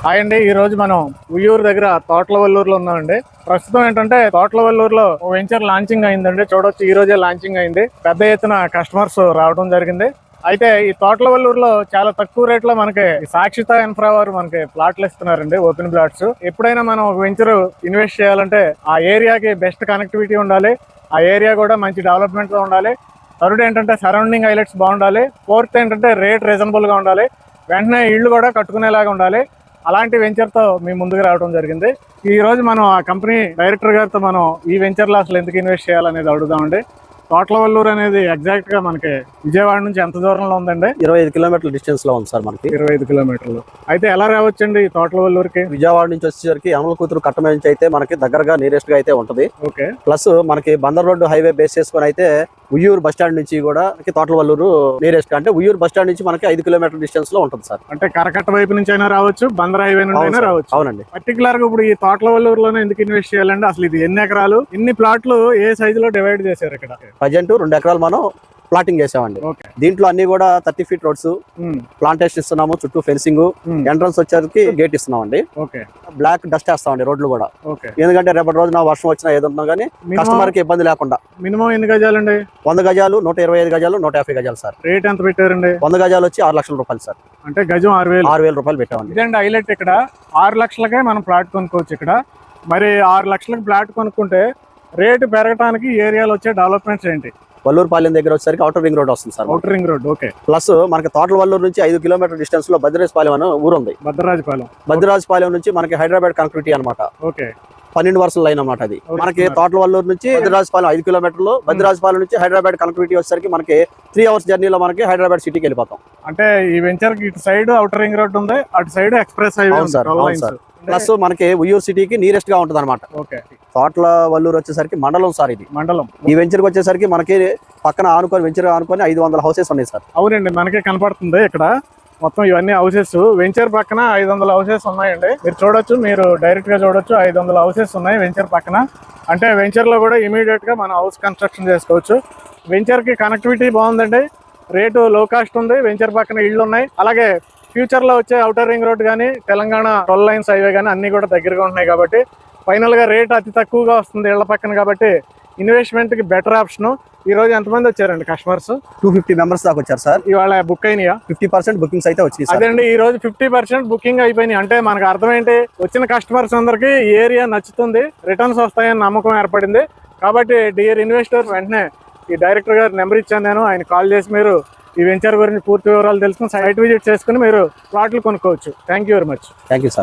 Hi అండి, ఈ రోజు మనం ఉయ్యూరు దగ్గర తోట్లవల్లూరులో ఉన్నామండి. ప్రస్తుతం ఏంటంటే తోట్లవల్లూరులో వెంచర్ లాంచింగ్ అయిందండి. చూడొచ్చు, ఈ రోజే లాంచింగ్ అయింది. పెద్ద ఎత్తున కస్టమర్స్ రావడం జరిగింది. అయితే ఈ తోట్లవల్లూరులో చాలా తక్కువ రేట్ లో మనకి సాక్షిత ఇన్ఫ్రా వారు మనకి ప్లాట్లు ఇస్తున్నారండి, ఓపెన్ ప్లాట్స్. ఎప్పుడైనా మనం ఒక వెంచర్ ఇన్వెస్ట్ చేయాలంటే ఆ ఏరియాకి బెస్ట్ కనెక్టివిటీ ఉండాలి, ఆ ఏరియా కూడా మంచి డెవలప్మెంట్ లో ఉండాలి. థర్డ్ ఏంటంటే సరౌండింగ్ హైలైట్స్ బాగుండాలి. ఫోర్త్ ఏంటంటే రేట్ రీజనబుల్ గా ఉండాలి. వెంటనే ఇళ్ళు కూడా కట్టుకునేలాగా ఉండాలి. అలాంటి వెంచర్తో మీ ముందుకు రావడం జరిగింది. ఈ రోజు మనం ఆ కంపెనీ డైరెక్టర్ గారితో మనం ఈ వెంచర్లో అసలు ఎందుకు ఇన్వెస్ట్ చేయాలనేది అడుగుదామండి. తోట్లవల్లూరు అనేది ఎగ్జాక్ట్ గా మనకి విజయవాడ నుంచి ఎంత దూరంలో ఉందండి? 25 కిలోమీటర్ల డిస్టెన్స్ లో ఉంది సార్ మనకి. 25 కిలోమీటర్లు. అయితే ఎలా రావచ్చండి ఈ తోట్లవల్లూరుకి? విజయవాడ నుంచి వచ్చేసరికి అమల కూతురు కట్ట నుంచి అయితే మనకి దగ్గరగా నియరెస్ట్ గా అయితే ఉంటది. ఓకే. ప్లస్ మనకి బందర్ రోడ్డు హైవే బేస్ చేసుకుని అయితే ఉయ్యూరు బస్ స్టాండ్ నుంచి కూడా తోట్లవల్లూరు నియరెస్ట్. అంటే ఉయ్యూరు బస్ స్టాండ్ నుంచి మనకి 5 కిలోమీటర్ల డిస్టెన్స్ లో ఉంటుంది సార్. అంటే కరకట్ట వైపు నుంచి అయినా రావచ్చు, బందర్ హైవే నుండి అయినా రావచ్చు. అవునండి. పర్టికులర్ గా ఇప్పుడు ఈ తోట్లవల్లూరులోనే ఎందుకు ఇన్వెస్ట్ చేయాలండి? అసలు ఇది ఎన్ని ఎకరాలు, ఇన్ని ప్లాట్లు ఏ సైజులో డివైడ్ చేశారు ఇక్కడ? ప్రజెంట్ 2 ఎకరాలు మనం ప్లాటింగ్ చేసామండి. దీంట్లో అన్ని కూడా 30 ఫీట్ రోడ్స్, ప్లాంటేషన్ ఇస్తున్నాము, చుట్టూ ఫెన్సింగ్, ఎంట్రన్స్ వచ్చేసరికి గేట్ ఇస్తున్నామండి. బ్లాక్ డస్ట్ వేస్తామండి రోడ్లు కూడా. ఎందుకంటే రేపటి రోజున వర్షం వచ్చినా ఏదన్నా కానీ కస్టమర్ కి ఇబ్బంది లేకుండా. మినిమం ఎన్ని గజాలండి? 100 గజాలు, 125 గజాలు, 150 గజాలు సార్. రేట్ ఎంత పెట్టారండి? 100 గజాలు వచ్చి 6 లక్షల రూపాయలు సార్. అంటే గజం 6,000 రూపాయలు పెట్టామండి. ఇదండి హైలైట్. ఇక్కడ 6 లక్షలకే మనం ప్లాట్ కొనుక్కోవచ్చు. ఇక్కడ మరి 6 లక్షలకు ప్లాట్ కొనుక్కుంటే రేటు పెరగడానికి ఏరియాలో వచ్చే డెవలప్మెంట్స్ ఏంటి? వల్లూరుపాలెం దగ్గర వచ్చేసరికి అవుటర్ రింగ్ రోడ్ వస్తుంది sir. Outer ring road. Okay. Plus మనకి తోట్లవల్లూరు నుంచి 5 కిలోమీటర్ డిస్టెన్స్ లో భద్రరాజపాలెం అనే ఊరు ఉంది. భద్రరాజపాలెం నుంచి మనకి హైదరాబాద్ కనెక్టివిటీ అనమాట. ఓకే. 12 వరుసల లైన్ అనమాట అది. మనకి తోట్లవల్లూరు నుంచి భద్రరాజపాలెం 5 కిలోమీటర్లు, భద్రరాజపాలెం నుంచి హైదరాబాద్ కనెక్టివిటీ వచ్చేసరికి మనకి 3 అవర్స్ జర్నీలో మనకి హైదరాబాద్ సిటీకి వెళ్ళిపోతాం. అంటే ఈ వెంచర్ కి ఇటు సైడ్ అవుటర్ రింగ్ రోడ్ ఉంది, అటు side express highway sir. Plus మనకి ఉయ్యూరు సిటీకి నియరెస్ట్ గా ఉంటది అనమాట. తోట్లవల్లూరు వచ్చేసరికి మండలం సార్. ఇది మండలం. ఈ వెంచర్ వచ్చేసరికి మనకి పక్కన ఆనుకొని వెంచర్ ఆనుకొని 500 హౌసెస్ ఉన్నాయి సార్. అవునండి, మనకే కనపడుతుంది ఇక్కడ మొత్తం ఇవన్నీ హౌసెస్. వెంచర్ పక్కన 500 హౌసెస్ ఉన్నాయండి. మీరు చూడొచ్చు, మీరు డైరెక్ట్ గా చూడొచ్చు. 500 హౌసెస్ ఉన్నాయి వెంచర్ పక్కన. అంటే వెంచర్ లో కూడా ఇమీడియట్ గా మనం హౌస్ కన్స్ట్రక్షన్ చేసుకోవచ్చు. వెంచర్ కి కనెక్టివిటీ బాగుందండి, రేటు లో కాస్ట్ ఉంది, వెంచర్ పక్కన ఇళ్ళు ఉన్నాయి. అలాగే ఫ్యూచర్ లో వచ్చే అవుటర్ రింగ్ రోడ్ కానీ, తెలంగాణ 12 లైన్స్ హైవే కానీ అన్ని కూడా దగ్గరగా ఉన్నాయి. కాబట్టి ఫైనల్ గా రేట్ అతి తక్కువగా వస్తుంది ఇళ్ల పక్కన. కాబట్టి ఇన్వెస్ట్మెంట్ కి బెటర్ ఆప్షన్. ఈ రోజు ఎంతమంది వచ్చారండి కస్టమర్స్? 250 మెంబర్స్ దాకా వచ్చారు సార్. ఇవాళ బుక్ అయినాయా? 50% బుకింగ్స్ అయితే వచ్చాయి. అదండి, ఈ రోజు 50% బుకింగ్ అయిపోయినాయి. అంటే మనకు అర్థం ఏంటి, వచ్చిన కస్టమర్స్ అందరికి ఈ ఏరియా నచ్చుతుంది, రిటర్న్స్ వస్తాయని నమ్మకం ఏర్పడింది. కాబట్టి డియర్ ఇన్వెస్టర్స్, వెంటనే ఈ డైరెక్టర్ గారి నెంబర్ ఇచ్చాను నేను, ఆయన కాల్ చేసి మీరు ఈ వెంచర్ గురించి పూర్తి వివరాలు తెలుసుకుని సైట్ విజిట్ చేసుకుని మీరు ప్లాట్లు కొనుక్కోవచ్చు. Thank you very much. Thank you sir.